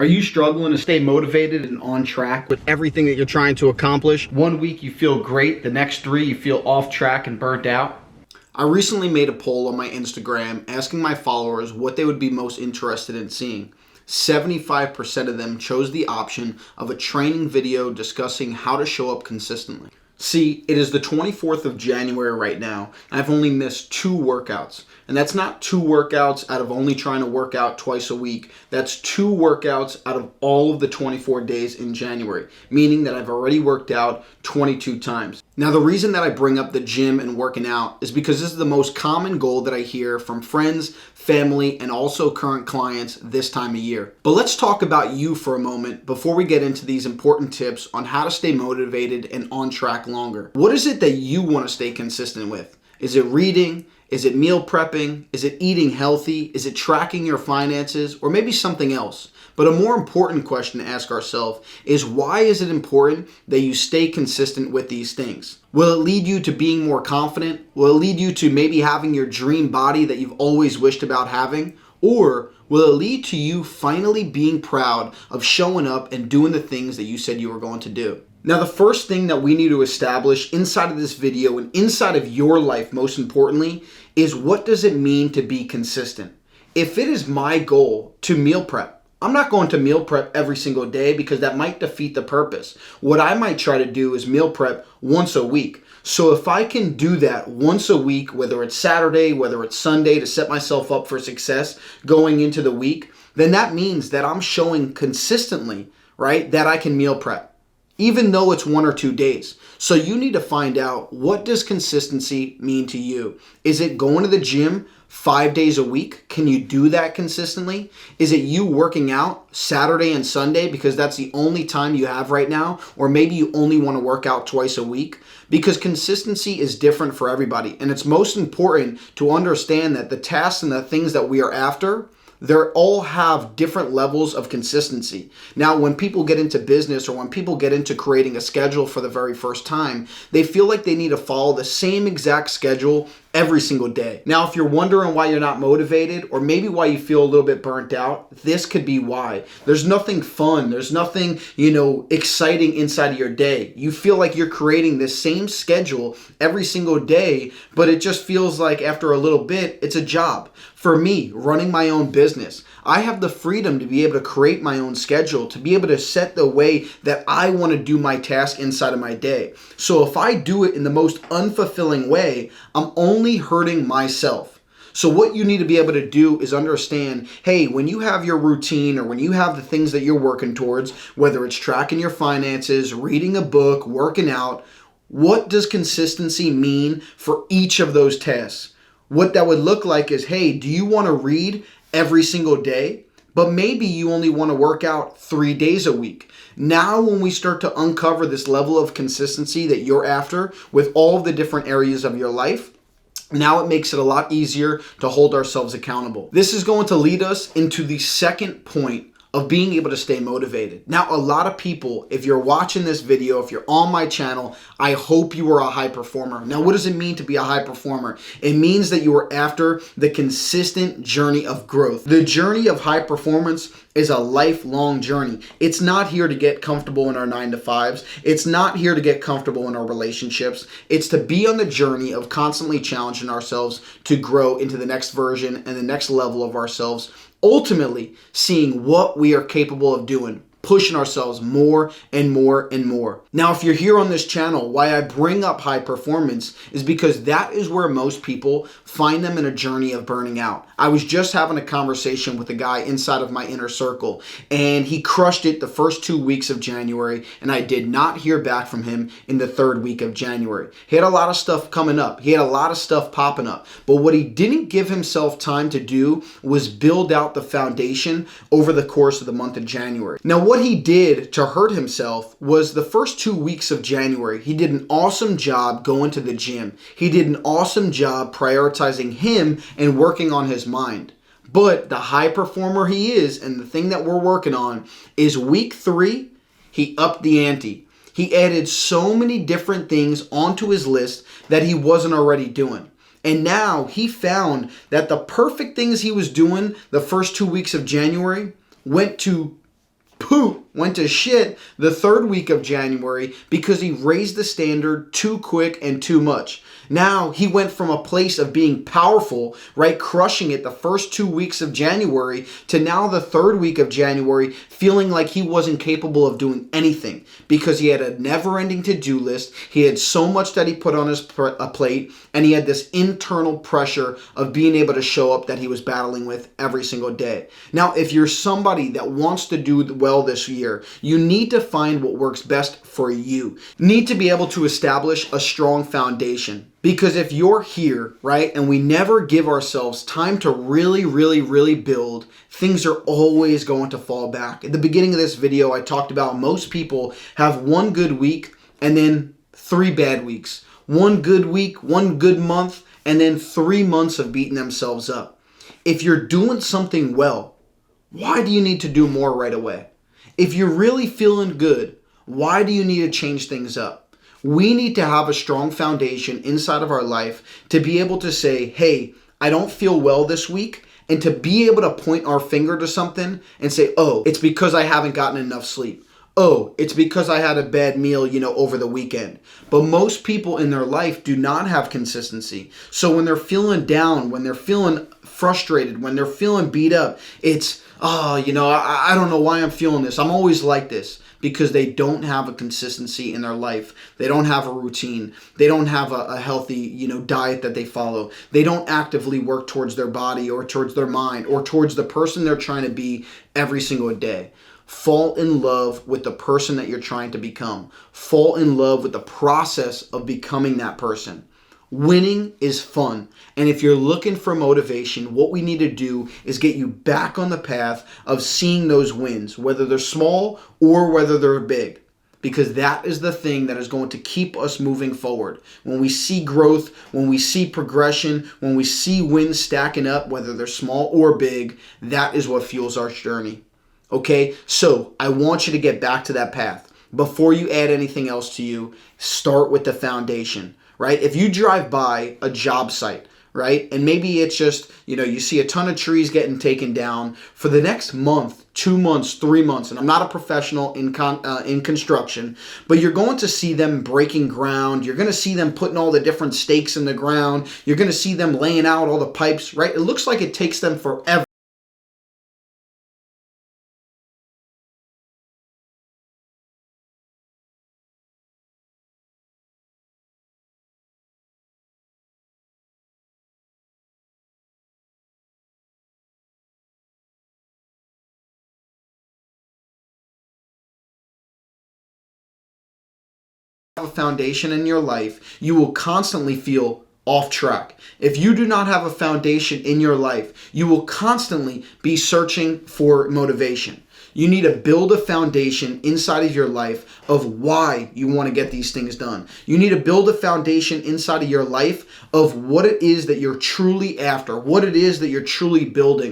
Are you struggling to stay motivated and on track with everything that you're trying to accomplish? One week you feel great, the next 3 you feel off track and burnt out? I recently made a poll on my Instagram asking my followers what they would be most interested in seeing. 75% of them chose the option of a training video discussing how to show up consistently. See, it is the 24th of January right now, and I've only missed 2 workouts. And that's not 2 workouts out of only trying to work out twice a week. That's 2 workouts out of all of the 24 days in January, meaning that I've already worked out 22 times. Now, the reason that I bring up the gym and working out is because this is the most common goal that I hear from friends, family, and also current clients this time of year. But let's talk about you for a moment before we get into these important tips on how to stay motivated and on track longer. What is it that you want to stay consistent with? Is it reading? Is it meal prepping? Is it eating healthy? Is it tracking your finances? Or maybe something else? But a more important question to ask ourselves is, why is it important that you stay consistent with these things? Will it lead you to being more confident? Will it lead you to maybe having your dream body that you've always wished about having? Or will it lead to you finally being proud of showing up and doing the things that you said you were going to do? Now, the first thing that we need to establish inside of this video and inside of your life, most importantly, is what does it mean to be consistent? If it is my goal to meal prep, I'm not going to meal prep every single day because that might defeat the purpose. What I might try to do is meal prep once a week. So if I can do that once a week, whether it's Saturday, whether it's Sunday, to set myself up for success going into the week, then that means that I'm showing consistently, right, that I can meal prep, even though it's 1 or 2 days. So you need to find out, what does consistency mean to you? Is it going to the gym 5 days a week? Can you do that consistently? Is it you working out Saturday and Sunday because that's the only time you have right now? Or maybe you only want to work out twice a week? Because consistency is different for everybody. And it's most important to understand that the tasks and the things that we are after, they all have different levels of consistency. Now, when people get into business or when people get into creating a schedule for the very first time, they feel like they need to follow the same exact schedule every single day. Now, if you're wondering why you're not motivated, or maybe why you feel a little bit burnt out, this could be why. There's nothing fun. There's nothing, exciting inside of your day. You feel like you're creating this same schedule every single day, but it just feels like after a little bit, it's a job. For me, running my own business, I have the freedom to be able to create my own schedule, to be able to set the way that I want to do my task inside of my day. So if I do it in the most unfulfilling way, I'm only hurting myself. So what you need to be able to do is understand, hey, when you have your routine or when you have the things that you're working towards, whether it's tracking your finances, reading a book, working out, what does consistency mean for each of those tasks? What that would look like is, hey, do you want to read every single day? But maybe you only want to work out 3 days a week. Now, when we start to uncover this level of consistency that you're after with all of the different areas of your life, now it makes it a lot easier to hold ourselves accountable. This is going to lead us into the second point of being able to stay motivated. Now, a lot of people, if you're watching this video, if you're on my channel, I hope you are a high performer. Now, what does it mean to be a high performer? It means that you are after the consistent journey of growth. The journey of high performance is a lifelong journey. It's not here to get comfortable in our 9-to-5s. It's not here to get comfortable in our relationships. It's to be on the journey of constantly challenging ourselves to grow into the next version and the next level of ourselves, ultimately seeing what we are capable of doing, pushing ourselves more and more and more. Now, if you're here on this channel, why I bring up high performance is because that is where most people find them in a journey of burning out. I was just having a conversation with a guy inside of my inner circle, and he crushed it the first 2 weeks of January, and I did not hear back from him in the 3rd week of January. He had a lot of stuff coming up. He had a lot of stuff popping up. But what he didn't give himself time to do was build out the foundation over the course of the month of January. Now, what he did to hurt himself was the first 2 weeks of January, he did an awesome job going to the gym. He did an awesome job prioritizing him and working on his mind. But the high performer he is, and the thing that we're working on, is week 3, he upped the ante. He added so many different things onto his list that he wasn't already doing. And now he found that the perfect things he was doing the first 2 weeks of January went to poop, went to shit the third week of January because he raised the standard too quick and too much. Now he went from a place of being powerful, right, crushing it the first 2 weeks of January, to now the third week of January feeling like he wasn't capable of doing anything because he had a never-ending to-do list. He had so much that he put on his plate, and he had this internal pressure of being able to show up that he was battling with every single day. Now, if you're somebody that wants to do well this year, you need to find what works best for you. You need to be able to establish a strong foundation. Because if you're here, right, and we never give ourselves time to really build, things are always going to fall back. At the beginning of this video, I talked about most people have one good week and then 3 bad weeks. One good week, one good month, and then 3 months of beating themselves up. If you're doing something well, why do you need to do more right away? If you're really feeling good, why do you need to change things up? We need to have a strong foundation inside of our life to be able to say, hey, I don't feel well this week, and to be able to point our finger to something and say, oh, it's because I haven't gotten enough sleep. Oh, it's because I had a bad meal, over the weekend. But most people in their life do not have consistency. So when they're feeling down, when they're feeling frustrated, when they're feeling beat up, it's, I don't know why I'm feeling this. I'm always like this. Because they don't have a consistency in their life. They don't have a routine. They don't have a healthy, diet that they follow. They don't actively work towards their body or towards their mind or towards the person they're trying to be every single day. Fall in love with the person that you're trying to become. Fall in love with the process of becoming that person. Winning is fun. And if you're looking for motivation, what we need to do is get you back on the path of seeing those wins, whether they're small or whether they're big. Because that is the thing that is going to keep us moving forward. When we see growth, when we see progression, when we see wins stacking up, whether they're small or big, that is what fuels our journey. Okay? So I want you to get back to that path. Before you add anything else to you, start with the foundation. Right? If you drive by a job site, right, and maybe it's just, you see a ton of trees getting taken down for the next month, 2 months, 3 months, and I'm not a professional in construction, but you're going to see them breaking ground. You're going to see them putting all the different stakes in the ground. You're going to see them laying out all the pipes, right? It looks like it takes them forever. A foundation in your life, you will constantly feel off track. If you do not have a foundation in your life, you will constantly be searching for motivation. You need to build a foundation inside of your life of why you want to get these things done. You need to build a foundation inside of your life of what it is that you're truly after, what it is that you're truly building.